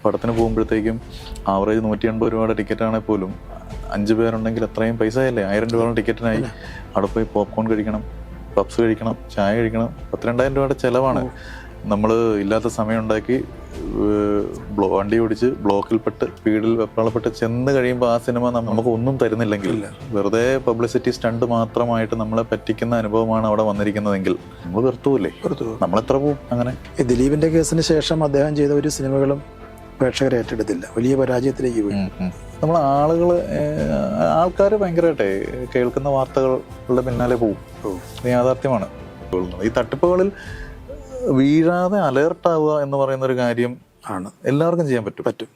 പടത്തിന് പോകുമ്പോഴത്തേക്കും ആവറേജ് 180 രൂപയുടെ ടിക്കറ്റാണെങ്കിൽ പോലും 5 പേരുണ്ടെങ്കിൽ എത്രയും പൈസയല്ലേ? 1000 രൂപയുടെ ടിക്കറ്റിനായി അവിടെ പോയി പോപ്കോൺ കഴിക്കണം, പപ്സ് കഴിക്കണം, ചായ കഴിക്കണം. 10-2000 രൂപയുടെ ചിലവാണ്. നമ്മൾ ഇല്ലാത്ത സമയം ഉണ്ടാക്കി വണ്ടി ഓടിച്ച് ബ്ലോക്കിൽപ്പെട്ട് സ്പീഡിൽ വെപ്രാളപ്പെട്ട് ചെന്ന് കഴിയുമ്പോൾ ആ സിനിമ നമുക്ക് ഒന്നും തരുന്നില്ലെങ്കിൽ, വെറുതെ പബ്ലിസിറ്റി സ്റ്റണ്ട് മാത്രമായിട്ട് നമ്മളെ പറ്റിക്കുന്ന അനുഭവമാണ് അവിടെ വന്നിരിക്കുന്നതെങ്കിൽ നമ്മൾ വെറുത്തുപോയില്ലേ? നമ്മളെത്ര പോവും? അങ്ങനെ ദിലീപിന്റെ കേസിന് ശേഷം അദ്ദേഹം ചെയ്ത ഒരു സിനിമകളും പ്രേക്ഷകരെ ഏറ്റെടുത്തില്ല, വലിയ പരാജയത്തിലേക്ക് പോയി. നമ്മൾ ആൾക്കാർ ഭയങ്കരമായിട്ടെ കേൾക്കുന്ന വാർത്തകളുടെ പിന്നാലെ പോവും. യാഥാർത്ഥ്യമാണ്. ഈ തട്ടിപ്പുകളിൽ വീഴാതെ അലേർട്ടാവുക എന്ന് പറയുന്ന ഒരു കാര്യം ആണ് എല്ലാവർക്കും ചെയ്യാൻ പറ്റും.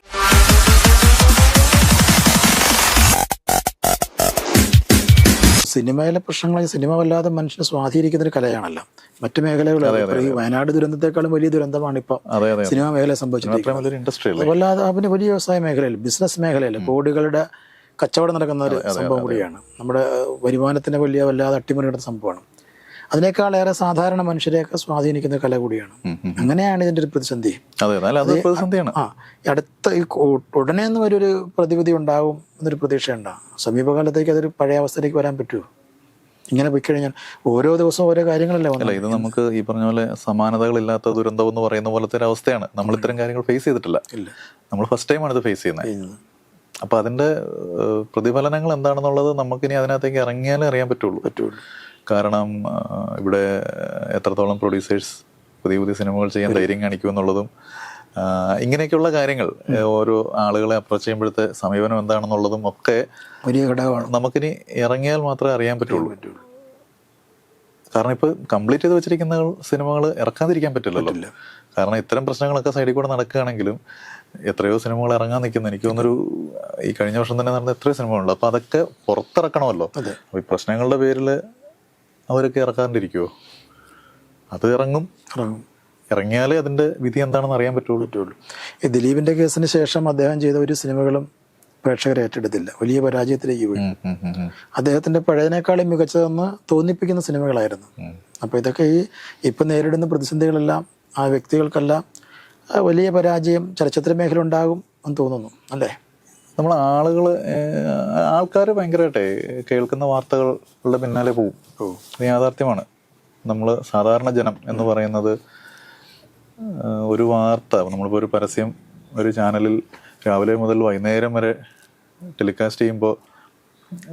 സിനിമയിലെ പ്രശ്നങ്ങൾ സിനിമ വല്ലാതെ മനുഷ്യനെ സ്വാധീനിക്കുന്ന ഒരു കലയാണല്ലോ. മറ്റു മേഖലകളിൽ ഈ വയനാട് ദുരന്തത്തെക്കാളും വലിയ ദുരന്തമാണ് ഇപ്പൊ സിനിമാ മേഖല സംഭവിച്ചിരിക്കുന്നത്. വല്ലാതെ അവന് വലിയ വ്യവസായ മേഖലയിൽ, ബിസിനസ് മേഖലയിൽ കോടികളുടെ കച്ചവടം നടക്കുന്ന ഒരു സംഭവം കൂടിയാണ്. നമ്മുടെ വരുമാനത്തിന് വല്ലാതെ അട്ടിമറിയുടെ സംഭവമാണ്. അതിനേക്കാളേറെ സാധാരണ മനുഷ്യരെയൊക്കെ സ്വാധീനിക്കുന്ന കല കൂടിയാണ്. അങ്ങനെയാണ് ഇതിന്റെ ഒരു പ്രതിസന്ധി. അടുത്ത ഉടനെ ഒന്നും ഒരു പ്രതിവിധി ഉണ്ടാവും എന്നൊരു പ്രതീക്ഷ ഉണ്ടാകും. സമീപകാലത്തേക്ക് അതൊരു പഴയ അവസ്ഥയിലേക്ക് വരാൻ പറ്റുമോ? ഇങ്ങനെ പോയി കഴിഞ്ഞാൽ ഓരോ ദിവസവും ഓരോ കാര്യങ്ങളല്ലേ വന്നില്ല. ഇത് നമുക്ക് ഈ പറഞ്ഞ പോലെ സമാനതകളില്ലാത്ത ദുരന്തം എന്ന് പറയുന്ന പോലത്തെ ഒരു അവസ്ഥയാണ്. നമ്മൾ ഇത്തരം കാര്യങ്ങൾ ഫേസ് ചെയ്തിട്ടില്ല. നമ്മൾ ഫസ്റ്റ് ടൈമാണ് ഇത് ഫേസ് ചെയ്യുന്നത്. അപ്പൊ അതിന്റെ പ്രതിഫലനങ്ങൾ എന്താണെന്നുള്ളത് നമുക്കിനി അതിനകത്തേക്ക് ഇറങ്ങിയാലേ അറിയാൻ പറ്റുള്ളൂ. കാരണം ഇവിടെ എത്രത്തോളം പ്രൊഡ്യൂസേഴ്സ് പുതിയ സിനിമകൾ ചെയ്യാൻ ധൈര്യം കാണിക്കുമെന്നുള്ളതും ഇങ്ങനെയൊക്കെയുള്ള കാര്യങ്ങൾ, ഓരോ ആളുകളെ അപ്രോച്ച് ചെയ്യുമ്പോഴത്തെ സമീപനം എന്താണെന്നുള്ളതും ഒക്കെ വലിയ ഘടകമാണ്. നമുക്കിനി ഇറങ്ങിയാൽ മാത്രമേ അറിയാൻ പറ്റുള്ളൂ. കാരണം ഇപ്പൊ കംപ്ലീറ്റ് ചെയ്ത് വെച്ചിരിക്കുന്ന സിനിമകൾ ഇറക്കാതിരിക്കാൻ പറ്റില്ലല്ലോ. കാരണം ഇത്തരം പ്രശ്നങ്ങളൊക്കെ സൈഡിൽ കൂടെ നടക്കുകയാണെങ്കിലും എത്രയോ സിനിമകൾ ഇറങ്ങാൻ നിൽക്കുന്നു. എനിക്ക് തോന്നുന്നൊരു ഈ കഴിഞ്ഞ വർഷം തന്നെ നടന്ന എത്രയോ സിനിമകളുണ്ട്. അപ്പൊ അതൊക്കെ പുറത്തിറക്കണമല്ലോ. അപ്പൊ ഈ പ്രശ്നങ്ങളുടെ പേരിൽ അവരൊക്കെ ഇറക്കാണ്ടിരിക്കുവോ? അത് ഇറങ്ങിയാലേ അതിന്റെ വിധി എന്താണെന്ന് അറിയാൻ പറ്റുള്ളൂ. ഈ ദിലീപിന്റെ കേസിന് ശേഷം അദ്ദേഹം ചെയ്ത ഒരു സിനിമകളും പ്രേക്ഷകരെ ഏറ്റെടുത്തില്ല, വലിയ പരാജയത്തിലേക്ക് പോയി. അദ്ദേഹത്തിന്റെ പഴയതിനേക്കാളും മികച്ചതെന്ന് തോന്നിപ്പിക്കുന്ന സിനിമകളായിരുന്നു. അപ്പൊ ഇതൊക്കെ ഇപ്പൊ നേരിടുന്ന പ്രതിസന്ധികളെല്ലാം ആ വ്യക്തികൾക്കെല്ലാം വലിയ പരാജയം ചലച്ചിത്ര മേഖല ഉണ്ടാകും എന്ന് തോന്നുന്നു, അല്ലേ? നമ്മൾ ആൾക്കാർ ഭയങ്കരമായിട്ടെ കേൾക്കുന്ന വാർത്തകളുടെ പിന്നാലെ പോവും. യാഥാർത്ഥ്യമാണ്. നമ്മൾ സാധാരണ ജനം എന്ന് പറയുന്നത് ഒരു വാർത്ത, നമ്മളിപ്പോൾ ഒരു പരസ്യം ഒരു ചാനലിൽ രാവിലെ മുതൽ വൈകുന്നേരം വരെ ടെലികാസ്റ്റ് ചെയ്യുമ്പോൾ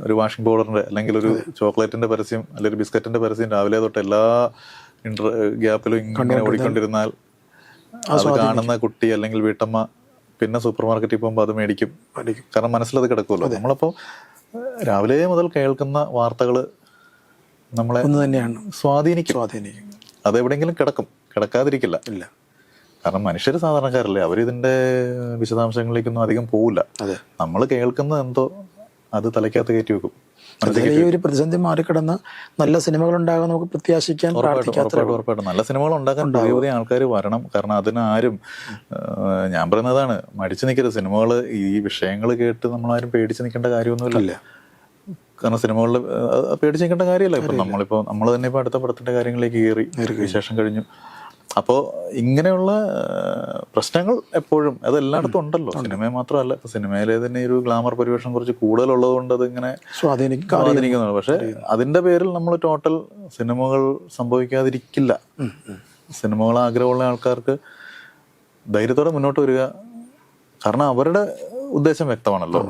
ഒരു വാഷിംഗ് പൗഡറിന്റെ അല്ലെങ്കിൽ ഒരു ചോക്ലേറ്റിന്റെ പരസ്യം അല്ലെങ്കിൽ ഒരു ബിസ്ക്കറ്റിന്റെ പരസ്യം രാവിലെ തൊട്ട് എല്ലാ ഗ്യാപ്പിലും ഇങ്ങനെ ഓടിക്കൊണ്ടിരുന്നാൽ അത് കാണുന്ന കുട്ടി അല്ലെങ്കിൽ വീട്ടമ്മ പിന്നെ സൂപ്പർ മാർക്കറ്റിൽ പോകുമ്പോൾ അത് മേടിക്കും. കാരണം മനസ്സിലത് കിടക്കുമല്ലോ. നമ്മളപ്പോൾ രാവിലെ മുതൽ കേൾക്കുന്ന വാർത്തകൾ നമ്മളെ തന്നെയാണ് സ്വാധീനിക്കും. അത് എവിടെയെങ്കിലും കിടക്കാതിരിക്കില്ല. കാരണം മനുഷ്യർ സാധാരണക്കാരല്ലേ, അവരിതിന്റെ വിശദാംശങ്ങളിലേക്കൊന്നും അധികം പോവില്ല. നമ്മൾ കേൾക്കുന്നത് എന്തോ അത് തലയ്ക്കകത്ത് കയറ്റി വെക്കും. ഈ ഒരു പ്രതിസന്ധി മാറിക്കിടന്ന് നല്ല സിനിമകൾ ഉണ്ടാകാൻ നമുക്ക് പ്രത്യാശിക്കാൻ ഉറപ്പായിട്ടും നല്ല സിനിമകൾ ഉണ്ടാക്കാൻ പുതിയ ആൾക്കാർ വരണം. കാരണം അതിനാരും, ഞാൻ പറയുന്നതാണ്, മടിച്ചു നിൽക്കരുത്. സിനിമകൾ ഈ വിഷയങ്ങൾ കേട്ട് നമ്മളാരും പേടിച്ച് നിൽക്കേണ്ട കാര്യമൊന്നുമില്ല. കാരണം സിനിമകളിൽ പേടിച്ച് നിൽക്കേണ്ട കാര്യമല്ല. ഇപ്പൊ നമ്മൾ തന്നെ ഇപ്പൊ അടുത്ത പടത്തിന്റെ കാര്യങ്ങളിലേക്ക് കയറി, വിശേഷം കഴിഞ്ഞു. അപ്പോൾ ഇങ്ങനെയുള്ള പ്രശ്നങ്ങൾ എപ്പോഴും അത് എല്ലായിടത്തും ഉണ്ടല്ലോ. സിനിമയെ മാത്രമല്ല, ഇപ്പൊ സിനിമയിലെ തന്നെ ഒരു ഗ്ലാമർ പരിവേഷം കുറച്ച് കൂടുതലുള്ളത് കൊണ്ട് അത് ഇങ്ങനെ സ്വാധീനിക്കുന്നുണ്ട്. പക്ഷെ അതിന്റെ പേരിൽ നമ്മൾ ടോട്ടൽ സിനിമകൾ സംഭവിക്കാതിരിക്കില്ല. സിനിമകൾ ആഗ്രഹമുള്ള ആൾക്കാർക്ക് ധൈര്യത്തോടെ മുന്നോട്ട് വരിക. കാരണം അവരുടെ ഉദ്ദേശം വ്യക്തമാണല്ലോ.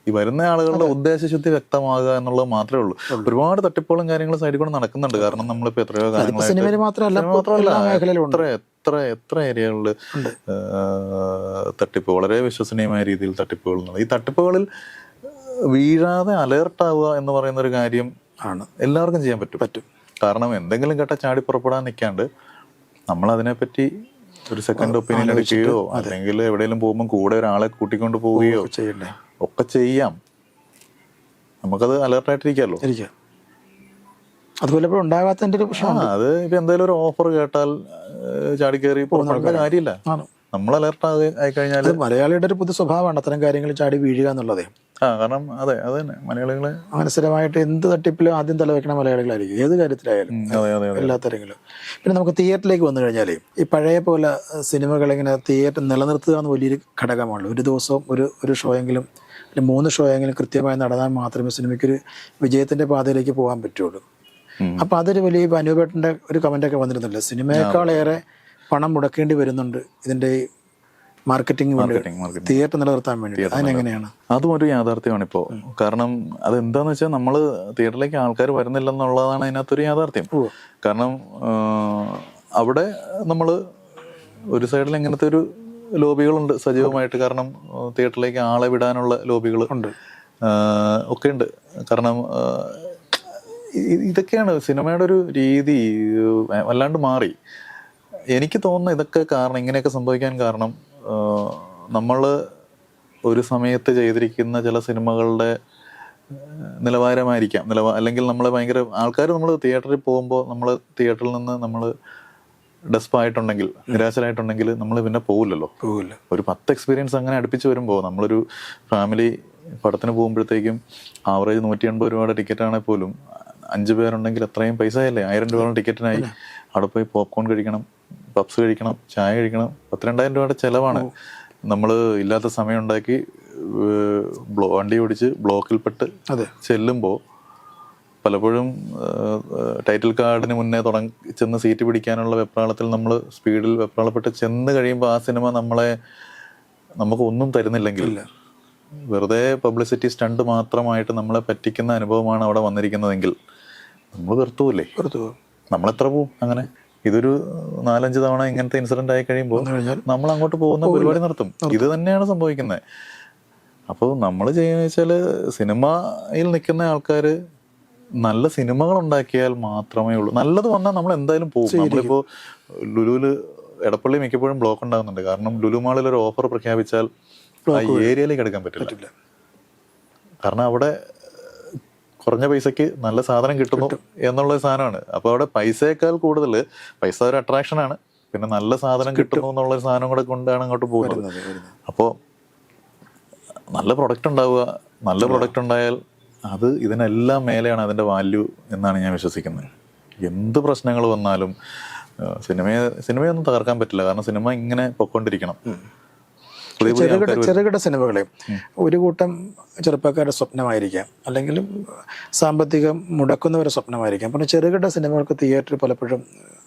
ഈ വരുന്ന ആളുകളുടെ ഉദ്ദേശശുദ്ധി വ്യക്തമാകുക എന്നുള്ളത് മാത്രമേ ഉള്ളൂ. ഒരുപാട് തട്ടിപ്പുകളും കാര്യങ്ങളും സൈഡിൽ കൂടെ നടക്കുന്നുണ്ട്. കാരണം നമ്മളിപ്പോ എത്രയോ എത്ര ഏരിയകളിൽ തട്ടിപ്പ്, വളരെ വിശ്വസനീയമായ രീതിയിൽ തട്ടിപ്പുകൾ. ഈ തട്ടിപ്പുകളിൽ വീഴാതെ അലേർട്ടാവുക എന്ന് പറയുന്ന ഒരു കാര്യം ആണ് എല്ലാവർക്കും ചെയ്യാൻ പറ്റും. കാരണം എന്തെങ്കിലും കേട്ട ചാടി പുറപ്പെടാൻ നിൽക്കാണ്ട് നമ്മൾ അതിനെപ്പറ്റി ഒരു സെക്കൻഡ് ഒപ്പീനിയൻ എടുക്കുകയോ അല്ലെങ്കിൽ എവിടെയെങ്കിലും പോകുമ്പോൾ കൂടെ ഒരാളെ കൂട്ടിക്കൊണ്ട് പോവുകയോ ഒക്കെ ചെയ്യാം. നമുക്കത് അലർട്ടായിട്ടിരിക്കാമല്ലോ. അതുപോലെ ഉണ്ടാകാത്തതിന്റെ ഒരു പ്രശ്നമാണ്. അത് ഇപ്പൊ എന്തെങ്കിലും ഒരു ഓഫർ കേട്ടാൽ ചാടിക്കേറി പോകുന്ന കാര്യമില്ല. നമ്മൾ അലർട്ട് ആയി കഴിഞ്ഞാൽ മലയാളിയുടെ ഒരു പൊതു സ്വഭാവമാണ് അത്തരം കാര്യങ്ങൾ ചാടി വീഴുക എന്നുള്ളത്. കാരണം അതെ അത് തന്നെ മലയാളികളെ അങ്ങനെ സ്ഥിരമായിട്ട് എന്ത് തട്ടിപ്പിലും ആദ്യം തലവെക്കണ മലയാളികളായിരിക്കും, ഏത് കാര്യത്തിലായാലും, എല്ലാ തരങ്ങളിലും. പിന്നെ നമുക്ക് തിയേറ്ററിലേക്ക് വന്നു കഴിഞ്ഞാൽ ഈ പഴയ പോലെ സിനിമകളിങ്ങനെ തിയേറ്റർ നിലനിർത്തുക എന്ന് വലിയൊരു ഘടകമാണ്. ഒരു ദിവസം ഒരു ഷോ എങ്കിലും അല്ലെങ്കിൽ 3 ഷോ എങ്കിലും കൃത്യമായി നടന്നാൽ മാത്രമേ സിനിമയ്ക്കൊരു വിജയത്തിൻ്റെ പാതയിലേക്ക് പോകാൻ പറ്റുള്ളൂ. അപ്പം അതൊരു വലിയ അനുപേട്ടൻ്റെ ഒരു കമൻ്റൊക്കെ വന്നിരുന്നില്ല, സിനിമയേക്കാളേറെ പണം മുടക്കേണ്ടി വരുന്നുണ്ട് ഇതിൻ്റെ മാർക്കറ്റിംഗ് തിയേറ്റർ നിലനിർത്താൻ വേണ്ടി. അതിനെങ്ങനെയാണ്? അതും ഒരു യാഥാർത്ഥ്യമാണ് ഇപ്പോൾ. കാരണം അതെന്താന്ന് വെച്ചാൽ നമ്മൾ തിയേറ്ററിലേക്ക് ആൾക്കാർ വരുന്നില്ലെന്നുള്ളതാണ് അതിനകത്തൊരു യാഥാർത്ഥ്യം. കാരണം അവിടെ നമ്മൾ ഒരു സൈഡിൽ ഇങ്ങനത്തെ ഒരു ലോബികളുണ്ട് സജീവമായിട്ട്. കാരണം തിയേറ്ററിലേക്ക് ആളെ വിടാനുള്ള ലോബികൾ ഉണ്ട്, ഒക്കെ ഉണ്ട്. കാരണം ഇതൊക്കെയാണ് സിനിമയുടെ ഒരു രീതി വല്ലാണ്ട് മാറി. എനിക്ക് തോന്നുന്നു ഇതൊക്കെ കാരണം, ഇങ്ങനെയൊക്കെ സംഭവിക്കാൻ കാരണം നമ്മൾ ഒരു സമയത്ത് ചെയ്തിരിക്കുന്ന ചില സിനിമകളുടെ നിലവാരമായിരിക്കാം. അല്ലെങ്കിൽ നമ്മൾ ഭയങ്കര ആൾക്കാർ നമ്മൾ തിയേറ്ററിൽ പോകുമ്പോൾ നമ്മൾ തിയേറ്ററിൽ നിന്ന് നമ്മൾ ഡെസ്പായിട്ടുണ്ടെങ്കിൽ, നിരാശരായിട്ടുണ്ടെങ്കിൽ നമ്മൾ പിന്നെ പോകില്ല. ഒരു 10 എക്സ്പീരിയൻസ് അങ്ങനെ അടുപ്പിച്ച് വരുമ്പോൾ നമ്മളൊരു ഫാമിലി പടത്തിന് പോകുമ്പോഴത്തേക്കും ആവറേജ് 180 രൂപയുടെ ടിക്കറ്റാണെങ്കിൽ പോലും 5 പേരുണ്ടെങ്കിൽ എത്രയും പൈസയല്ലേ? 1000 രൂപയുടെ ടിക്കറ്റിനായി അവിടെ പോയി പോപ്കോൺ കഴിക്കണം, പപ്സ് കഴിക്കണം, ചായ കഴിക്കണം. 10-2000 രൂപയുടെ ചിലവാണ്. നമ്മൾ ഇല്ലാത്ത സമയം ഉണ്ടാക്കി വണ്ടി ഓടിച്ച് ബ്ലോക്കിൽപ്പെട്ട് ചെല്ലുമ്പോൾ പലപ്പോഴും ടൈറ്റിൽ കാർഡിന് മുന്നേ ചെന്ന് സീറ്റ് പിടിക്കാനുള്ള വെപ്രാളത്തിൽ നമ്മൾ സ്പീഡിൽ വെപ്രാളപ്പെട്ട് ചെന്ന് കഴിയുമ്പോൾ ആ സിനിമ നമുക്ക് ഒന്നും തരുന്നില്ലെങ്കിൽ, വെറുതെ പബ്ലിസിറ്റി സ്റ്റണ്ട് മാത്രമായിട്ട് നമ്മളെ പറ്റിക്കുന്ന അനുഭവമാണ് അവിടെ വന്നിരിക്കുന്നതെങ്കിൽ നമ്മൾ വെറുത്തുപോയില്ലേ? നമ്മളെത്ര പോവും അങ്ങനെ? ഇതൊരു 4-5 തവണ ഇങ്ങനത്തെ ഇൻസിഡന്റ് ആയി കഴിയുമ്പോൾ നമ്മൾ അങ്ങോട്ട് പോകുന്ന പരിപാടി നിർത്തും. ഇത് തന്നെയാണ് സംഭവിക്കുന്നത്. അപ്പോൾ നമ്മൾ ചെയ്യുന്ന വെച്ചാൽ സിനിമയിൽ നിൽക്കുന്ന ആൾക്കാർ നല്ല സിനിമകൾ ഉണ്ടാക്കിയാൽ മാത്രമേ ഉള്ളൂ. നല്ലത് വന്നാൽ നമ്മൾ എന്തായാലും പോകും. നമ്മളിപ്പോൾ ലുലുവില് എടപ്പള്ളി മിക്കപ്പോഴും ബ്ലോക്ക് ഉണ്ടാകുന്നുണ്ട്. കാരണം ലുലു മാളിൽ ഒരു ഓഫർ പ്രഖ്യാപിച്ചാൽ ആ ഏരിയയിലേക്ക് എടുക്കാൻ പറ്റില്ല. കാരണം അവിടെ കുറഞ്ഞ പൈസക്ക് നല്ല സാധനം കിട്ടുന്നു എന്നുള്ള സാധനമാണ്. അപ്പോൾ അവിടെ പൈസയേക്കാൾ കൂടുതൽ പൈസ ഒരു അട്രാക്ഷനാണ്, പിന്നെ നല്ല സാധനം കിട്ടുന്നു എന്നുള്ളൊരു സാധനം കൂടെ കൊണ്ടാണ് അങ്ങോട്ട് പോകുന്നത്. അപ്പോൾ നല്ല പ്രൊഡക്റ്റ് ഉണ്ടാവുക, നല്ല പ്രൊഡക്റ്റ് ഉണ്ടായാൽ അത് ഇതിനെല്ലാം മേലെയാണ് അതിൻ്റെ വാല്യൂ എന്നാണ് ഞാൻ വിശ്വസിക്കുന്നത്. എന്ത് പ്രശ്നങ്ങൾ വന്നാലും സിനിമയൊന്നും തകർക്കാൻ പറ്റില്ല. കാരണം സിനിമ ഇങ്ങനെ പൊയ്ക്കൊണ്ടിരിക്കണം. ചെറുകിട സിനിമകളെ ഒരു കൂട്ടം ചെറുപ്പക്കാരുടെ സ്വപ്നമായിരിക്കാം, അല്ലെങ്കിൽ സാമ്പത്തികം മുടക്കുന്നവരുടെ സ്വപ്നമായിരിക്കാം. പിന്നെ ചെറുകിട സിനിമകൾക്ക് തിയേറ്ററിൽ പലപ്പോഴും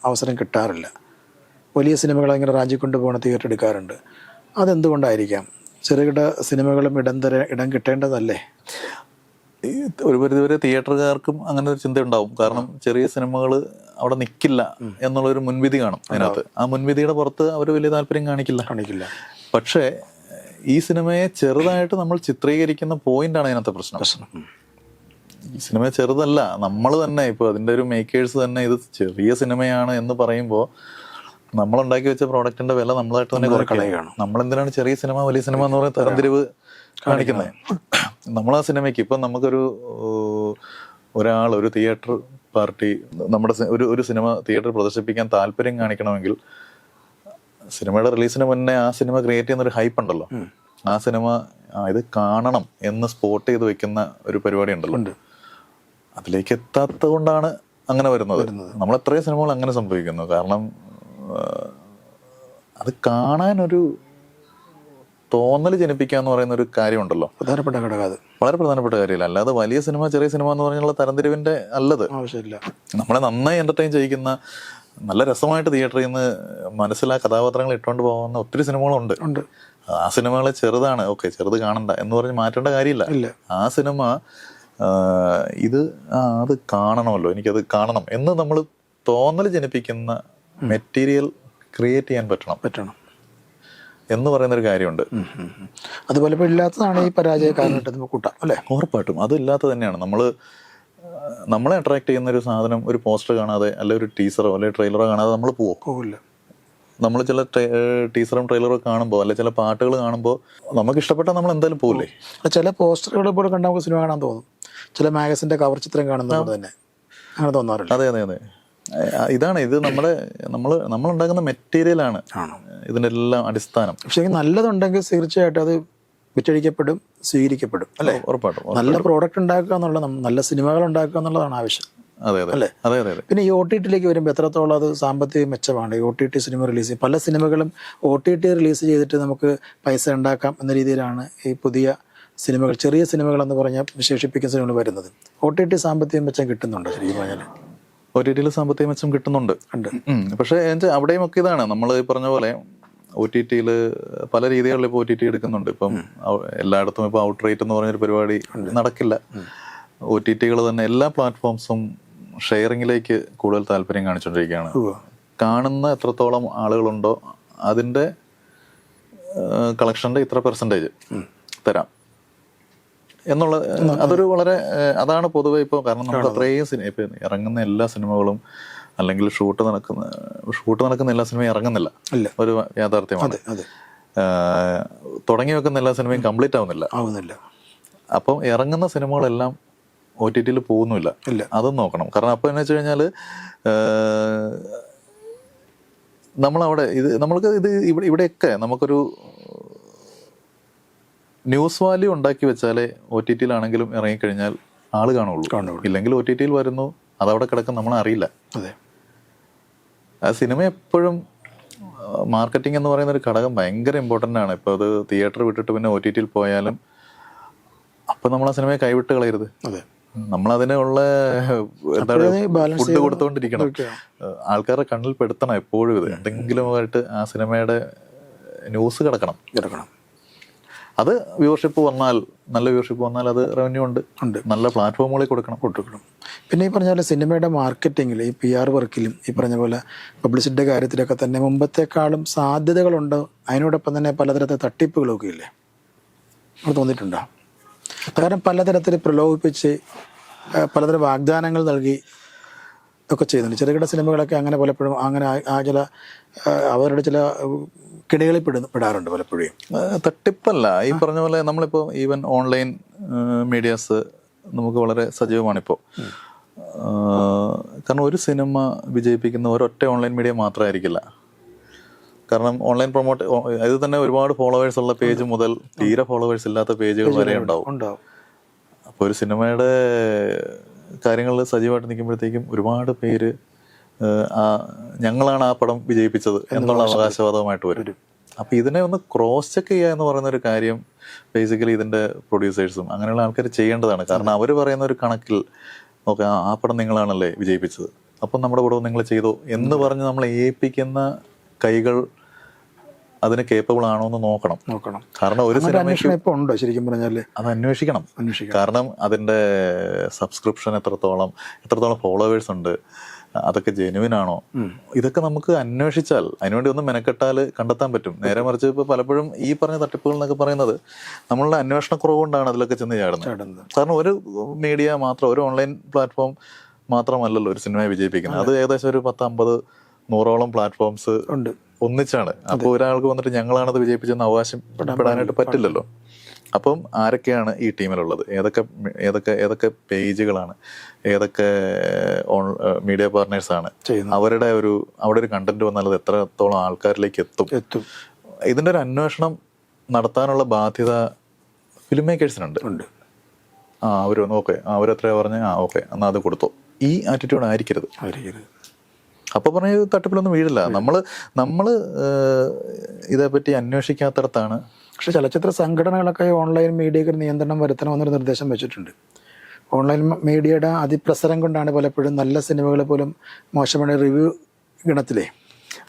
അവസരം കിട്ടാറില്ല. വലിയ സിനിമകൾ അങ്ങനെ റാഞ്ചി കൊണ്ടുപോകണ തിയേറ്റർ എടുക്കാറുണ്ട്. അതെന്തുകൊണ്ടായിരിക്കാം? ചെറുകിട സിനിമകളും ഇടം കിട്ടേണ്ടതല്ലേ? ഒരു പരിധിവരെ തിയേറ്ററുകാർക്കും അങ്ങനെ ഒരു ചിന്ത ഉണ്ടാവും. കാരണം ചെറിയ സിനിമകൾ അവിടെ നിൽക്കില്ല എന്നുള്ളൊരു മുൻവിധി കാണും അതിനകത്ത്. ആ മുൻവിധിയുടെ പുറത്ത് അവർ വലിയ താല്പര്യം കാണിക്കില്ല. പക്ഷേ ഈ സിനിമയെ ചെറുതായിട്ട് നമ്മൾ ചിത്രീകരിക്കുന്ന പോയിന്റാണ് അതിനകത്തെ പ്രശ്നം. ഈ സിനിമ ചെറുതല്ല, നമ്മൾ തന്നെ ഇപ്പോൾ അതിൻ്റെ ഒരു മേക്കേഴ്സ് തന്നെ ഇത് ചെറിയ സിനിമയാണ് എന്ന് പറയുമ്പോൾ നമ്മളുണ്ടാക്കി വെച്ച പ്രോഡക്റ്റിന്റെ വില നമ്മളായിട്ട് തന്നെ കുറയ്ക്കുകയാണ്. നമ്മളെന്തിനാണ് ചെറിയ സിനിമ വലിയ സിനിമ എന്ന് പറയുന്ന തരംതിരിവ് കാണിക്കുന്നത്? നമ്മൾ ആ സിനിമയ്ക്ക് ഇപ്പം നമുക്കൊരു ഒരു തിയേറ്റർ പാർട്ടി നമ്മുടെ ഒരു സിനിമ തിയേറ്ററിൽ പ്രദർശിപ്പിക്കാൻ താല്പര്യം കാണിക്കണമെങ്കിൽ സിനിമയുടെ റിലീസിന് മുന്നേ ആ സിനിമ ക്രിയേറ്റ് ചെയ്യുന്ന ഒരു ഹൈപ്പ് ഉണ്ടല്ലോ. ആ സിനിമ ഇത് കാണണം എന്ന് സ്പോട്ട് ചെയ്ത് വെക്കുന്ന ഒരു പരിപാടി ഉണ്ടല്ലോ. അതിലേക്ക് എത്താത്തത് കൊണ്ടാണ് അങ്ങനെ വരുന്നത്. നമ്മൾ എത്രയും സിനിമകൾ അങ്ങനെ സംഭവിക്കുന്നു. കാരണം അത് കാണാനൊരു തോന്നൽ ജനിപ്പിക്കുക എന്ന് പറയുന്ന ഒരു കാര്യമുണ്ടല്ലോ, പ്രധാനപ്പെട്ട ഘടകം. അത് വളരെ പ്രധാനപ്പെട്ട കാര്യമില്ല. അല്ലാതെ വലിയ സിനിമ ചെറിയ സിനിമ എന്ന് പറഞ്ഞുള്ള തരംതിരിവിന്റെ അല്ലത്. ആവശ്യമില്ല. നമ്മളെ നന്നായി എന്റർടൈൻ ചെയ്യിക്കുന്ന, നല്ല രസമായിട്ട് തിയേറ്ററിൽ നിന്ന് മനസ്സിലാ കഥാപാത്രങ്ങൾ ഇട്ടുകൊണ്ട് പോകുന്ന ഒത്തിരി സിനിമകളുണ്ട്. ആ സിനിമകളെ ചെറുതാണ്, ഓക്കെ ചെറുത് കാണണ്ട എന്ന് പറഞ്ഞ് മാറ്റേണ്ട കാര്യമില്ല. ആ സിനിമ അത് കാണണമല്ലോ, എനിക്കത് കാണണം എന്ന് നമ്മൾ തോന്നൽ ജനിപ്പിക്കുന്ന മെറ്റീരിയൽ ക്രിയേറ്റ് ചെയ്യാൻ പറ്റണം എന്ന് പറയുന്നൊരു കാര്യമുണ്ട്. അതുപോലെ ഇല്ലാത്തതാണ് ഈ പരാജയക്കാരനായിട്ട് കൂട്ടാം അല്ലേ? ഉറപ്പായിട്ടും അതില്ലാത്ത തന്നെയാണ്. നമ്മളെ അട്രാക്ട് ചെയ്യുന്ന ഒരു സാധനം, ഒരു പോസ്റ്റർ കാണാതെ അല്ലെ ഒരു ടീസറോ അല്ലെ ട്രെയിലറോ കാണാതെ നമ്മൾ പോകില്ല. നമ്മൾ ചില ടീസറും ട്രെയിലറും കാണുമ്പോൾ അല്ലെ ചില പാട്ടുകൾ കാണുമ്പോൾ നമുക്ക് ഇഷ്ടപ്പെട്ടാൽ നമ്മൾ എന്തായാലും പോകില്ലേ? ചില പോസ്റ്ററുകൾ ഇപ്പോൾ കണ്ടാൽ നമുക്ക് സിനിമ കാണാൻ തോന്നും. ചില മാഗസിന്റെ കവർ ചിത്രം കാണുന്നത് തന്നെ അങ്ങനെ തോന്നാറില്ല. അതെ ഇതാണ് ഇത് നമ്മളുണ്ടാക്കുന്ന മെറ്റീരിയലാണ് ഇതിന്റെ എല്ലാം അടിസ്ഥാനം. പക്ഷേ നല്ലതുണ്ടെങ്കിൽ തീർച്ചയായിട്ടും അത് വിറ്റഴിക്കപ്പെടും, സ്വീകരിക്കപ്പെടും അല്ലേ? ഉറപ്പായിട്ടും. നല്ല പ്രോഡക്റ്റ് ഉണ്ടാക്കുക എന്നുള്ളത്, നല്ല സിനിമകൾ ഉണ്ടാക്കുക എന്നുള്ളതാണ് ആവശ്യം. അതെ അല്ലേ? അതെ അതെ. പിന്നെ ഈ OTT-ലേക്ക് വരുമ്പോൾ എത്രത്തോളം അത് സാമ്പത്തിക മെച്ചമാണ്? OTT സിനിമ റിലീസ് ചെയ്യും. പല സിനിമകളും OTT റിലീസ് ചെയ്തിട്ട് നമുക്ക് പൈസ ഉണ്ടാക്കാം എന്ന രീതിയിലാണ് ഈ പുതിയ സിനിമകൾ, ചെറിയ സിനിമകൾ എന്ന് പറഞ്ഞാൽ വിശേഷിപ്പിക്കുന്ന സിനിമകൾ വരുന്നത്. OTT സാമ്പത്തിക മെച്ചം കിട്ടുന്നുണ്ടോ ശരിക്കും പറഞ്ഞാൽ? OTT-യിൽ സാമ്പത്തിക മെച്ചം കിട്ടുന്നുണ്ട്. പക്ഷേ അവിടെയും ഒക്കെ ഇതാണ് നമ്മൾ ഈ പറഞ്ഞ പോലെ OTT-യിൽ പല രീതികളിൽ ഇപ്പോൾ OTT എടുക്കുന്നുണ്ട്. ഇപ്പം എല്ലായിടത്തും ഇപ്പോൾ ഔട്ട് റേറ്റ് എന്ന് പറഞ്ഞൊരു പരിപാടി നടക്കില്ല. OTT-കൾ തന്നെ എല്ലാ പ്ലാറ്റ്ഫോംസും ഷെയറിങ്ങിലേക്ക് കൂടുതൽ താല്പര്യം കാണിച്ചുകൊണ്ടിരിക്കുകയാണ്. കാണുന്ന എത്രത്തോളം ആളുകളുണ്ടോ അതിൻ്റെ കളക്ഷൻ്റെ ഇത്ര പെർസെൻറ്റേജ് തരാം എന്നുള്ള അതൊരു വളരെ അതാണ് പൊതുവെ ഇപ്പോൾ. കാരണം നമുക്ക് അത്രയും ഇപ്പം ഇറങ്ങുന്ന എല്ലാ സിനിമകളും അല്ലെങ്കിൽ ഷൂട്ട് നടക്കുന്ന എല്ലാ സിനിമയും ഇറങ്ങുന്നില്ല, ഒരു യാഥാർത്ഥ്യമാണ്. തുടങ്ങി വെക്കുന്ന എല്ലാ സിനിമയും കംപ്ലീറ്റ് ആവുന്നില്ല. അപ്പം ഇറങ്ങുന്ന സിനിമകളെല്ലാം OTT-യിൽ പോകുന്നില്ല. അതും നോക്കണം. കാരണം അപ്പം എന്ന് വെച്ച് കഴിഞ്ഞാൽ നമ്മളവിടെ നമ്മൾക്ക് ഇവിടെയൊക്കെ നമുക്കൊരു ന്യൂസ് വാല്യൂ ഉണ്ടാക്കി വെച്ചാലേ OTT-യിലാണെങ്കിലും ഇറങ്ങിക്കഴിഞ്ഞാൽ ആള് കാണുള്ളൂ. ഇല്ലെങ്കിൽ OTT-യിൽ വരുന്നു, അതവിടെ കിടക്കും, നമ്മളറിയില്ല. ആ സിനിമ എപ്പോഴും മാർക്കറ്റിംഗ് എന്ന് പറയുന്ന ഒരു ഘടകം ഭയങ്കര ഇമ്പോർട്ടൻ്റ് ആണ്. ഇപ്പോൾ അത് തിയേറ്റർ വിട്ടിട്ട് പിന്നെ OTT-യിൽ പോയാലും അപ്പം നമ്മൾ ആ സിനിമയെ കൈവിട്ട് കളയരുത്. നമ്മളതിനുള്ള എന്താ പറയുക, ഫുഡ് കൊടുത്തുകൊണ്ടിരിക്കണം. ആൾക്കാരുടെ കണ്ണിൽ പെടുത്തണം എപ്പോഴും. ഇത് എന്തെങ്കിലുമായിട്ട് ആ സിനിമയുടെ ന്യൂസ് കിടക്കണം. അത് വ്യൂവർഷിപ്പ് വന്നാൽ, നല്ല വ്യൂവർഷിപ്പ് വന്നാൽ അത് റവന്യൂ ഉണ്ട്. നല്ല പ്ലാറ്റ്ഫോമുകളിൽ കൊടുക്കണം. പിന്നെ ഈ പറഞ്ഞ പോലെ സിനിമയുടെ മാർക്കറ്റിങ്ങിൽ, ഈ PR വർക്കിലും, ഈ പറഞ്ഞ പോലെ പബ്ലിസിറ്റിയുടെ കാര്യത്തിലൊക്കെ തന്നെ മുമ്പത്തെക്കാളും സാധ്യതകളുണ്ട്. അതിനോടൊപ്പം തന്നെ പലതരത്തിലെ തട്ടിപ്പുകളൊക്കെ ഇല്ലേ, അത് തോന്നിയിട്ടുണ്ടോ? കാരണം പലതരത്തിൽ പ്രലോഭിപ്പിച്ച് പലതരം വാഗ്ദാനങ്ങൾ നൽകി ഒക്കെ ചെയ്യുന്നുണ്ട്. ചെറുകിട സിനിമകളൊക്കെ അങ്ങനെ പലപ്പോഴും അങ്ങനെ ചില അവരുടെ ചില കിണികളിൽ പെടാറുണ്ട് പലപ്പോഴും. തട്ടിപ്പല്ല, ഈ പറഞ്ഞ പോലെ നമ്മളിപ്പോൾ ഈവൻ ഓൺലൈൻ മീഡിയാസ് നമുക്ക് വളരെ സജീവമാണിപ്പോൾ. കാരണം ഒരു സിനിമ വിജയിപ്പിക്കുന്ന ഒരൊറ്റ ഓൺലൈൻ മീഡിയ മാത്രമായിരിക്കില്ല. കാരണം ഓൺലൈൻ ഇത് തന്നെ ഒരുപാട് ഫോളോവേഴ്സ് ഉള്ള പേജ് മുതൽ തീരെ ഫോളോവേഴ്സ് ഇല്ലാത്ത പേജുകൾ വരെ ഉണ്ടാവും. അപ്പോൾ ഒരു സിനിമയുടെ കാര്യങ്ങൾ സജീവമായിട്ട് നിൽക്കുമ്പോഴത്തേക്കും ഒരുപാട് പേര് ഞങ്ങളാണ് ആ പടം വിജയിപ്പിച്ചത് എന്നുള്ള അവകാശവാദവുമായിട്ട് വരും. അപ്പോൾ ഇതിനെ ഒന്ന് ക്രോസ് ചെക്ക് ചെയ്യുക എന്ന് പറയുന്ന ഒരു കാര്യം ബേസിക്കലി ഇതിൻ്റെ പ്രൊഡ്യൂസേഴ്സും അങ്ങനെയുള്ള ആൾക്കാർ ചെയ്യേണ്ടതാണ്. കാരണം അവർ പറയുന്ന ഒരു കണക്കിൽ നോക്കാം, ആ പടം നിങ്ങളാണല്ലേ വിജയിപ്പിച്ചത്, അപ്പം നമ്മുടെ പടവും നിങ്ങൾ ചെയ്തോ എന്ന് പറഞ്ഞ് നമ്മളെ ഏൽപ്പിക്കുന്ന കൈകൾ അതിന് കേപ്പബിൾ ആണോ എന്ന് നോക്കണം. കാരണം ഒരു സിനിമ ഉണ്ടോ ശരിക്കും പറഞ്ഞാൽ അത് അന്വേഷിക്കണം. കാരണം അതിൻ്റെ സബ്സ്ക്രിപ്ഷൻ എത്രത്തോളം ഫോളോവേഴ്സ് ഉണ്ട്, അതൊക്കെ ജെനുവിൻ ആണോ, ഇതൊക്കെ നമുക്ക് അന്വേഷിച്ചാൽ, അതിനുവേണ്ടി ഒന്ന് മെനക്കെട്ടാൽ കണ്ടെത്താൻ പറ്റും. നേരെ മറിച്ച് ഇപ്പോൾ പലപ്പോഴും ഈ പറഞ്ഞ തട്ടിപ്പുകൾ എന്നൊക്കെ പറയുന്നത് നമ്മളുടെ അന്വേഷണക്കുറവ് കൊണ്ടാണ് അതിലൊക്കെ ചെന്ന് ചാടുന്നത്. കാരണം ഒരു മീഡിയ മാത്രം, ഒരു ഓൺലൈൻ പ്ലാറ്റ്ഫോം മാത്രമല്ലല്ലോ ഒരു സിനിമയെ വിജയിപ്പിക്കുന്നത്. അത് ഏകദേശം ഒരു 10-50-100ഓളം പ്ലാറ്റ്ഫോംസ് ഉണ്ട് ഒന്നിച്ചാണ്. അപ്പോൾ ഒരാൾക്ക് വന്നിട്ട് ഞങ്ങളാണത് വിജയിപ്പിച്ചെന്ന് അവകാശപ്പെടാനായിട്ട് പറ്റില്ലല്ലോ. അപ്പം ആരൊക്കെയാണ് ഈ ടീമിലുള്ളത്, ഏതൊക്കെ പേജുകളാണ്, ഏതൊക്കെ മീഡിയ പാർട്ട്നേഴ്സാണ്, അവിടെ ഒരു കണ്ടന്റ് വന്നാൽ അത് എത്രത്തോളം ആൾക്കാരിലേക്ക് എത്തും, ഇതിൻ്റെ ഒരു അന്വേഷണം നടത്താനുള്ള ബാധ്യത ഫിലിം മേക്കേഴ്സിനുണ്ട്. അവർ ഓക്കെ, അവരെത്രയാ പറഞ്ഞ് ഓക്കെ എന്നാൽ അത് കൊടുത്തോ, ഈ ആറ്റിറ്റ്യൂഡ് ആയിരിക്കരുത്. അപ്പോൾ പറഞ്ഞ തട്ടിപ്പിലൊന്നും വീഴില്ല. നമ്മൾ ഇതേപ്പറ്റി അന്വേഷിക്കാത്തടത്താണ്. പക്ഷെ ചലച്ചിത്ര സംഘടനകളൊക്കെ ഓൺലൈൻ മീഡിയക്ക് നിയന്ത്രണം വരുത്തണമെന്നൊരു നിർദ്ദേശം വെച്ചിട്ടുണ്ട്. ഓൺലൈൻ മീഡിയയുടെ അതിപ്രസരം കൊണ്ടാണ് പലപ്പോഴും നല്ല സിനിമകൾ പോലും മോശമായ റിവ്യൂ ഗണത്തിലേ.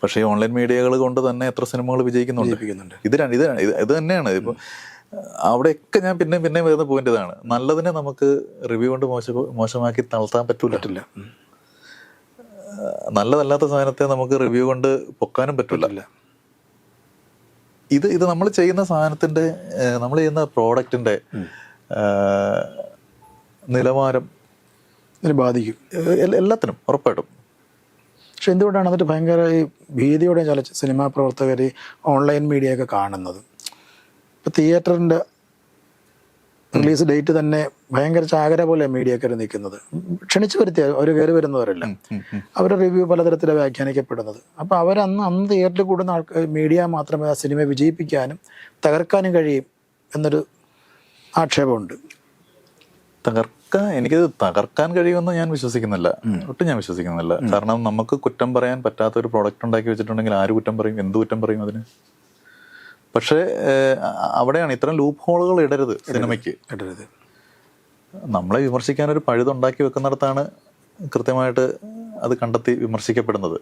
പക്ഷേ ഈ ഓൺലൈൻ മീഡിയകൾ കൊണ്ട് തന്നെ എത്ര സിനിമകൾ വിജയിക്കുന്നുണ്ട്. ഇത് തന്നെയാണ് ഇപ്പോൾ അവിടെയൊക്കെ ഞാൻ പിന്നെ വരുന്ന പോയിന്റ് ഇതാണ്. നല്ലതിനെ നമുക്ക് റിവ്യൂ കൊണ്ട് മോശമാക്കി തളർത്താൻ പറ്റില്ല. നല്ലതല്ലാത്ത സാധനത്തെ നമുക്ക് റിവ്യൂ കൊണ്ട് പൊക്കാനും പറ്റില്ല. ഇത് നമ്മൾ ചെയ്യുന്ന സാധനത്തിന്റെ, നമ്മൾ ചെയ്യുന്ന പ്രോഡക്റ്റിന്റെ നിലവാരം ബാധിക്കും എല്ലാത്തിനും ഉറപ്പായിട്ടും. പക്ഷെ എന്തുകൊണ്ടാണ് എന്നിട്ട് ഭയങ്കര ഈ ഭീതിയോടെ സിനിമാ പ്രവർത്തകർ ഓൺലൈൻ മീഡിയ ഒക്കെ കാണുന്നത്? ഇപ്പം തിയേറ്ററിൻ്റെ റിലീസ് ഡേറ്റ് തന്നെ ഭയങ്കര ചാകര പോലെ മീഡിയക്കാർ നിൽക്കുന്നത്. ക്ഷണിച്ചു വരുത്തിയ അവർ കയറി വരുന്നവരല്ല, അവരുടെ റിവ്യൂ പലതരത്തിൽ വ്യാഖ്യാനിക്കപ്പെടുന്നത്. അപ്പോൾ അവരന്ന് തിയേറ്ററിൽ കൂടുന്ന മീഡിയ മാത്രമേ ആ സിനിമ വിജയിപ്പിക്കാനും തകർക്കാനും കഴിയും എന്നൊരു ആക്ഷേപമുണ്ട്. എനിക്കത് തകർക്കാൻ കഴിയുമെന്ന് ഞാൻ വിശ്വസിക്കുന്നില്ല, ഒട്ടും ഞാൻ വിശ്വസിക്കുന്നില്ല. കാരണം നമുക്ക് കുറ്റം പറയാൻ പറ്റാത്ത ഒരു പ്രോഡക്റ്റ് ഉണ്ടാക്കി വെച്ചിട്ടുണ്ടെങ്കിൽ ആര് കുറ്റം പറയും, എന്ത് കുറ്റം പറയും അതിന്? പക്ഷേ അവിടെയാണ് ഇത്തരം ലൂപ്പ് ഹോളുകൾ ഇടരുത് സിനിമയ്ക്ക്. നമ്മളെ വിമർശിക്കാൻ ഒരു പഴുതുണ്ടാക്കി വെക്കുന്നിടത്താണ് കൃത്യമായിട്ട് അത് കണ്ടെത്തി വിമർശിക്കപ്പെടുന്നത്.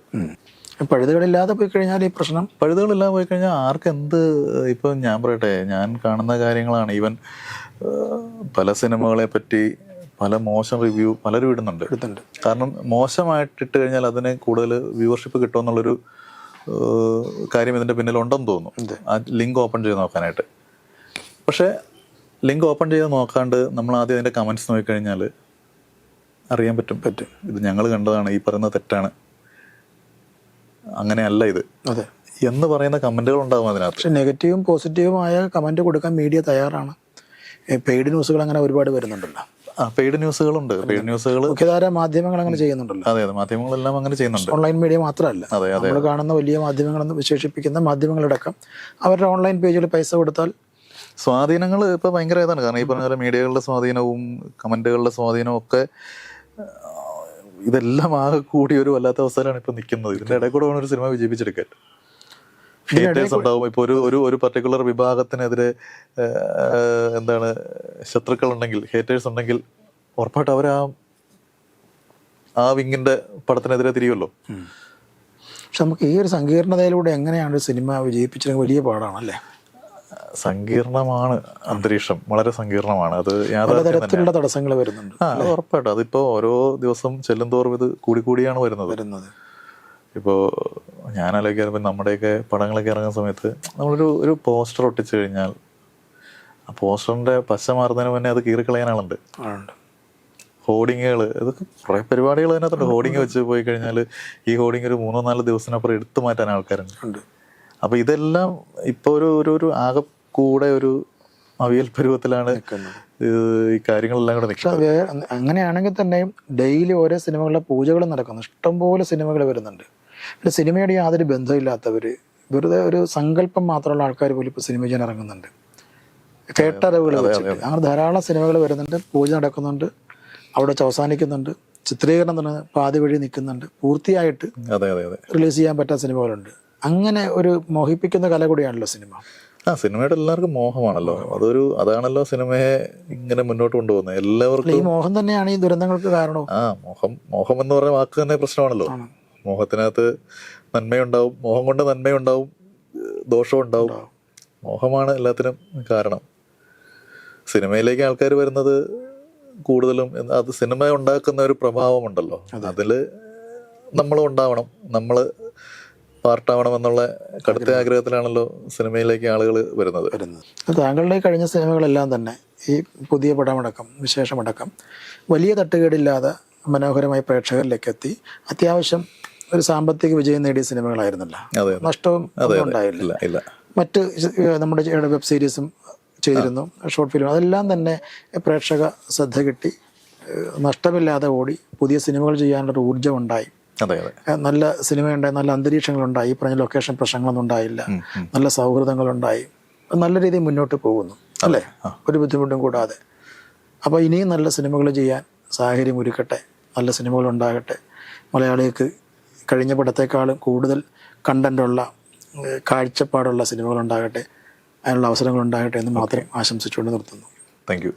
പഴുതുകളില്ലാതെ പോയി കഴിഞ്ഞാൽ ഈ പ്രശ്നം, പഴുതുകളില്ലാതെ പോയി കഴിഞ്ഞാൽ ആർക്കെന്ത്. ഇപ്പം ഞാൻ പറയട്ടെ, ഞാൻ കാണുന്ന കാര്യങ്ങളാണ്. ഈവൻ പല സിനിമകളെ പറ്റി പല മോശം റിവ്യൂ പലരും ഇടുന്നുണ്ട്. കാരണം മോശമായിട്ടിട്ട് കഴിഞ്ഞാൽ അതിന് കൂടുതൽ വ്യൂവർഷിപ്പ് കിട്ടുമെന്നുള്ളൊരു കാര്യം ഇതിൻ്റെ പിന്നിലുണ്ടെന്ന് തോന്നുന്നു, ആ ലിങ്ക് ഓപ്പൺ ചെയ്ത് നോക്കാനായിട്ട്. പക്ഷേ ലിങ്ക് ഓപ്പൺ ചെയ്ത് നോക്കാണ്ട് നമ്മൾ ആദ്യം അതിൻ്റെ കമൻറ്റ്സ് നോക്കിക്കഴിഞ്ഞാൽ അറിയാൻ പറ്റും ഇത് ഞങ്ങൾ കണ്ടതാണ്, ഈ പറയുന്നത് തെറ്റാണ്, അങ്ങനെയല്ല ഇത് എന്ന് പറയുന്ന കമൻറ്റുകൾ ഉണ്ടാകും അതിനകത്ത്. പക്ഷെ നെഗറ്റീവും പോസിറ്റീവുമായ കമൻറ്റ് കൊടുക്കാൻ മീഡിയ തയ്യാറാണ്. പെയ്ഡ് ന്യൂസുകൾ അങ്ങനെ ഒരുപാട് വരുന്നുണ്ടല്ലോ. പെയ്ഡ് ന്യൂസുകളുണ്ട്. പെയ്ഡ് ന്യൂസുകൾ മുഖ്യധാര മാധ്യമങ്ങൾ അങ്ങനെ ചെയ്യുന്നുണ്ടല്ലോ. അതെ, മാധ്യമങ്ങളെല്ലാം അങ്ങനെ ചെയ്യുന്നുണ്ട്. ഓൺലൈൻ മീഡിയ മാത്രമല്ല, നമ്മൾ കാണുന്ന വലിയ മാധ്യമങ്ങളെന്ന് വിശേഷിപ്പിക്കുന്ന മാധ്യമങ്ങളടക്കം അവരുടെ ഓൺലൈൻ പേജിൽ പൈസ കൊടുത്താൽ സ്വാധീനങ്ങൾ ഇപ്പൊ ഭയങ്കര ഇതാണ്. കാരണം ഈ പറഞ്ഞ പോലെ മീഡിയകളുടെ സ്വാധീനവും കമന്റുകളുടെ സ്വാധീനവും ഒക്കെ ഇതെല്ലാം ആകെ കൂടി ഒരു വല്ലാത്ത അവസ്ഥയിലാണ് ഇപ്പൊ നിൽക്കുന്നത്. ഇതിന്റെ ഇടയിൽ കൂടെ വേണം ഒരു സിനിമ വിജയിപ്പിച്ചെടുക്കാൻ. ഹേറ്റേഴ്സ് ഉണ്ടാവും. ഇപ്പൊ ഒരു പർട്ടിക്കുലർ വിഭാഗത്തിനെതിരെ എന്താണ് ശത്രുക്കൾ ഉണ്ടെങ്കിൽ, ഹേറ്റേഴ്സ് ഉണ്ടെങ്കിൽ ഉറപ്പായിട്ട് അവർ ആ വിങ്ങിന്റെ പടത്തിനെതിരെ തിരിയുമല്ലോ. പക്ഷെ നമുക്ക് ഈ ഒരു സങ്കീർണതയിലൂടെ എങ്ങനെയാണ് ഒരു സിനിമ വിജയിപ്പിച്ചത് വലിയ പാടാണല്ലേ. സങ്കീർണമാണ് അന്തരീക്ഷം, വളരെ സങ്കീർണമാണ്. അത് പലതരത്തിലുള്ള തടസ്സങ്ങൾ വരുന്നുണ്ട്. അത് ഉറപ്പായിട്ടും. അതിപ്പോ ഓരോ ദിവസം ചെല്ലുന്തോറും ഇത് കൂടിക്കൂടിയാണ് വരുന്നത്. ഇപ്പോൾ ഞാൻ ആലോചിക്കാറുമ്പോൾ നമ്മുടെയൊക്കെ പടങ്ങളൊക്കെ ഇറങ്ങുന്ന സമയത്ത് നമ്മളൊരു പോസ്റ്റർ ഒട്ടിച്ചു കഴിഞ്ഞാൽ ആ പോസ്റ്ററിന്റെ പശ മാറുന്നതിന് മുന്നേ അത് കീറിക്കളയാനാളുണ്ട്. ഹോർഡിങ്ങുകൾ, ഇതൊക്കെ കുറെ പരിപാടികൾ അതിനകത്തുണ്ട്. ഹോർഡിങ് വെച്ച് പോയി കഴിഞ്ഞാൽ ഈ ഹോർഡിങ് ഒരു 3-4 ദിവസത്തിനപ്പുറം എടുത്തു മാറ്റാൻ ആൾക്കാരുണ്ട്. അപ്പൊ ഇതെല്ലാം ഇപ്പൊ ഒരു ആകെ കൂടെ ഒരു അവിയൽ പരുവത്തിലാണ് ഈ കാര്യങ്ങളെല്ലാം കൂടെ നിൽക്കുന്നത്. അങ്ങനെയാണെങ്കിൽ തന്നെയും ഡെയിലി ഓരോ സിനിമകളുടെ പൂജകളും നടക്കുന്നു. ഇഷ്ടംപോലെ സിനിമകൾ വരുന്നുണ്ട്. പിന്നെ സിനിമയുടെ യാതൊരു ബന്ധമില്ലാത്തവർ, വെറുതെ ഒരു സങ്കല്പം മാത്രമുള്ള ആൾക്കാർ പോലും ഇപ്പോൾ സിനിമ ചെയ്യാൻ ഇറങ്ങുന്നുണ്ട്. കേട്ടറിവുകൾ വെച്ചിട്ട് അങ്ങനെ ധാരാളം സിനിമകൾ വരുന്നുണ്ട്. പൂജ നടക്കുന്നുണ്ട്, അവിടെ അവസാനിക്കുന്നുണ്ട്, ചിത്രീകരണം തന്നെ പാതി വഴി നിൽക്കുന്നുണ്ട്, പൂർത്തിയായിട്ട് റിലീസ് ചെയ്യാൻ പറ്റാത്ത സിനിമകളുണ്ട്. അങ്ങനെ ഒരു മോഹിപ്പിക്കുന്ന കല കൂടിയാണല്ലോ സിനിമ. സിനിമയുടെ എല്ലാവർക്കും മോഹമാണല്ലോ. അതാണല്ലോ സിനിമയെ ഇങ്ങനെ മുന്നോട്ട് കൊണ്ടുപോകുന്നത്. എല്ലാവർക്കും ഈ മോഹം തന്നെയാണ് ഈ ദുരന്തങ്ങൾക്ക് കാരണവും. മോഹം എന്ന് പറയുന്ന വാക്ക് തന്നെ പ്രശ്നമാണല്ലോ. മോഹത്തിനകത്ത് നന്മയുണ്ടാവും, മോഹം കൊണ്ട് നന്മയുണ്ടാവും, ദോഷവും ഉണ്ടാവും. മോഹമാണ് എല്ലാത്തിനും കാരണം. സിനിമയിലേക്ക് ആൾക്കാർ വരുന്നത് കൂടുതലും അത് സിനിമ ഉണ്ടാക്കുന്ന ഒരു പ്രഭാവമുണ്ടല്ലോ, അതില് നമ്മളും ഉണ്ടാവണം, നമ്മള് പാർട്ടാവണമെന്നുള്ള കടുത്ത ആഗ്രഹത്തിലാണല്ലോ സിനിമയിലേക്ക് ആളുകൾ വരുന്നത്. താങ്കളുടെ കഴിഞ്ഞ സിനിമകളെല്ലാം തന്നെ ഈ പുതിയ പടമടക്കം വിശേഷമടക്കം വലിയ തട്ടുകേടില്ലാതെ മനോഹരമായി പ്രേക്ഷകരിലേക്ക് എത്തി അത്യാവശ്യം ഒരു സാമ്പത്തിക വിജയം നേടിയ സിനിമകളായിരുന്നല്ലോ. നഷ്ടവും ഉണ്ടായില്ല. മറ്റ് നമ്മുടെ വെബ് സീരീസും ചെയ്തിരുന്നു, ഷോർട്ട് ഫിലിം, അതെല്ലാം തന്നെ പ്രേക്ഷക ശ്രദ്ധ കിട്ടി നഷ്ടമില്ലാതെ ഓടി. പുതിയ സിനിമകൾ ചെയ്യാനുള്ളൊരു ഊർജ്ജം ഉണ്ടായി, നല്ല സിനിമയുണ്ടായി, നല്ല അന്തരീക്ഷങ്ങളുണ്ടായി, ഈ പറഞ്ഞ ലൊക്കേഷൻ പ്രശ്നങ്ങളൊന്നും ഉണ്ടായില്ല, നല്ല സൗഹൃദങ്ങളുണ്ടായി, നല്ല രീതിയിൽ മുന്നോട്ട് പോകുന്നു അല്ലേ, ഒരു ബുദ്ധിമുട്ടും കൂടാതെ. അപ്പോൾ ഇനിയും നല്ല സിനിമകൾ ചെയ്യാൻ സാഹചര്യം ഒരുക്കട്ടെ, നല്ല സിനിമകൾ ഉണ്ടാകട്ടെ, മലയാളികൾക്ക് കഴിഞ്ഞ പടത്തേക്കാളും കൂടുതൽ കണ്ടന്റുള്ള കാഴ്ചപ്പാടുള്ള സിനിമകളുണ്ടാകട്ടെ, അതിനുള്ള അവസരങ്ങളുണ്ടാകട്ടെ എന്ന് മാത്രം ആശംസിച്ചുകൊണ്ട് നിർത്തുന്നു. Thank you.